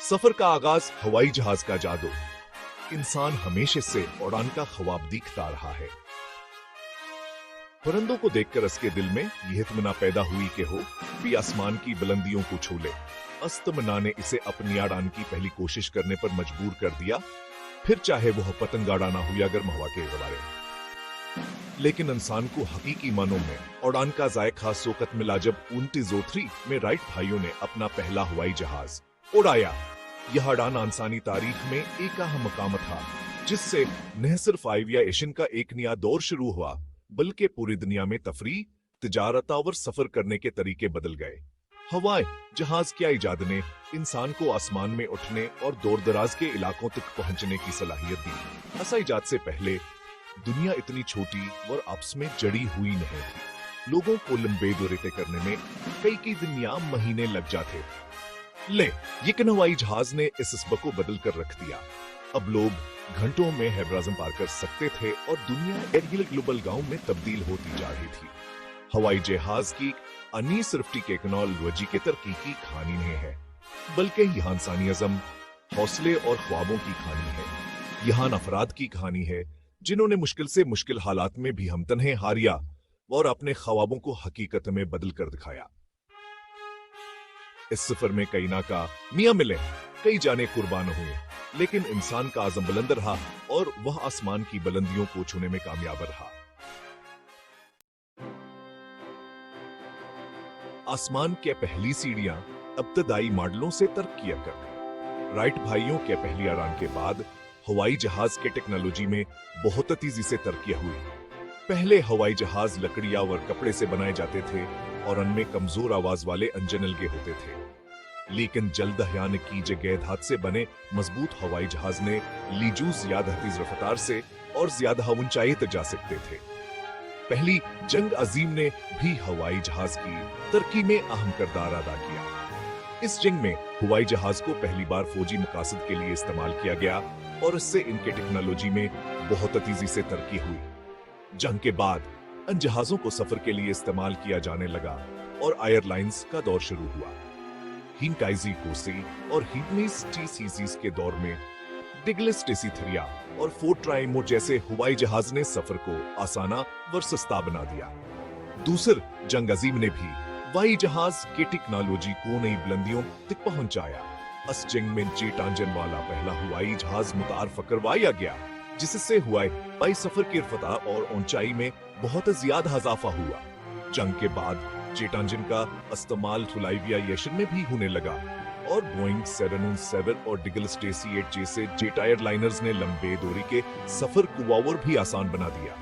सफर का आगाज हवाई जहाज का जादू। इंसान हमेशा से उड़ान का ख्वाब देखता रहा है। परिंदों को देखकर उसके दिल में यह तमन्ना पैदा हुई कि हो भी आसमान की बुलंदियों को छू ले। उस तमन्ना ने इसे अपनी उड़ान की पहली कोशिश करने पर मजबूर कर दिया, फिर चाहे वह पतंग उड़ाना हो या गर्म हवा के गुब्बारे। लेकिन इंसान को हकीकी मानों में उड़ान का जायका सोकत मिला जब 1903 में राइट भाइयों ने अपना पहला हवाई जहाज उड़ाया। यह उड़ान इंसानी तारीख में एक अहम मकाम था, जिससे न सिर्फ एविएशन का एक नया दौर शुरू हुआ, बल्कि पूरी दुनिया में तफरी, तिजारत और सफर करने के तरीके बदल गए। हवाई जहाज की इजाद ने इंसान को आसमान में उठने और दूर दराज के इलाकों तक पहुंचने की सलाहियत दी। ऐसा इजाद से पहले दुनिया इतनी छोटी और आपस में जड़ी हुई नहीं थी। लोगों को लंबे दौरे तय करने में कई दिन या महीने लग जाते। लेकिन हवाई जहाज ने इस सबक को बदल कर रख दिया। अब लोग घंटों में हैब्राज़म पार कर सकते थे और दुनिया एक ग्लोबल गांव में तब्दील होती जा रही थी। हवाई जहाज की अनी सिर्फ टेक्नोलॉजी के तरक्की की कहानी नहीं है, बल्कि यहाँ इंसानी अज़म, हौसले और ख्वाबों की कहानी है। यहाँ अफराद की कहानी है जिन्होंने मुश्किल से मुश्किल हालात में भी हमतन्हे हारिया और अपने ख्वाबों को हकीकत में बदल कर दिखाया। इस सफर में कई नाका मियां मिले, कई जाने कुर्बान हुए, लेकिन इंसान का आज़म बुलंद रहा और वह आसमान की बुलंदियों को छूने में कामयाब रहा। आसमान के पहली सीढ़ियां इब्तदाई मॉडलों से तरक्की कर गई। राइट भाइयों के पहली उड़ान के बाद हवाई जहाज के टेक्नोलॉजी में बहुत तेजी से तरक्की हुई। पहले हवाई जहाज लकड़ियां और कपड़े से बनाए जाते थे और उनमें कमजोर आवाज वाले इंजन लगे होते थे। लेकिन जल्द हयान की जगह धात से बने मजबूत हवाई जहाज ने लीजू ज्यादा तेज रफ्तार से और ज्यादा ऊंचाई तक जा सकते थे। पहली जंग अजीम ने भी हवाई जहाज की तरक्की में अहम किरदार अदा किया। इस जंग में हवाई जहाज को पहली बार फौजी मकासद के लिए इस्तेमाल किया गया और इससे इनके टेक्नोलॉजी में बहुत तेजी से तरक्की हुई। जंग के बाद इन जहाजों को सफर के लिए इस्तेमाल किया जाने लगा और एयरलाइंस का दौर शुरू हुआ। हिनकाइजी कोसी और हिटनीस टीसीसीस के दौर में डिगलिस टेसीथरिया और फोर्ट ट्राइमो जैसे हवाई जहाज ने सफर को आसाना व सस्ता बना दिया। दूसर जंग अजीम ने भी हवाई जहाज की टेक्नोलॉजी को नई बुलंदियों तक पहुंचाया। इस जंग में जेट इंजन वाला पहला हवाई जहाज मुतारफ करवाया गया, जिससे हवाई सफर की रफ्तार और ऊंचाई में बहुत ज्यादा इजाफा हुआ। जंग के बाद जेट इंजन का इस्तेमाल एविएशन में भी होने लगा और बोइंग 707 और डिगलिस टेसी 8 जैसे जेट एयरलाइनर्स ने लंबे दूरी के सफर को और भी आसान बना दिया।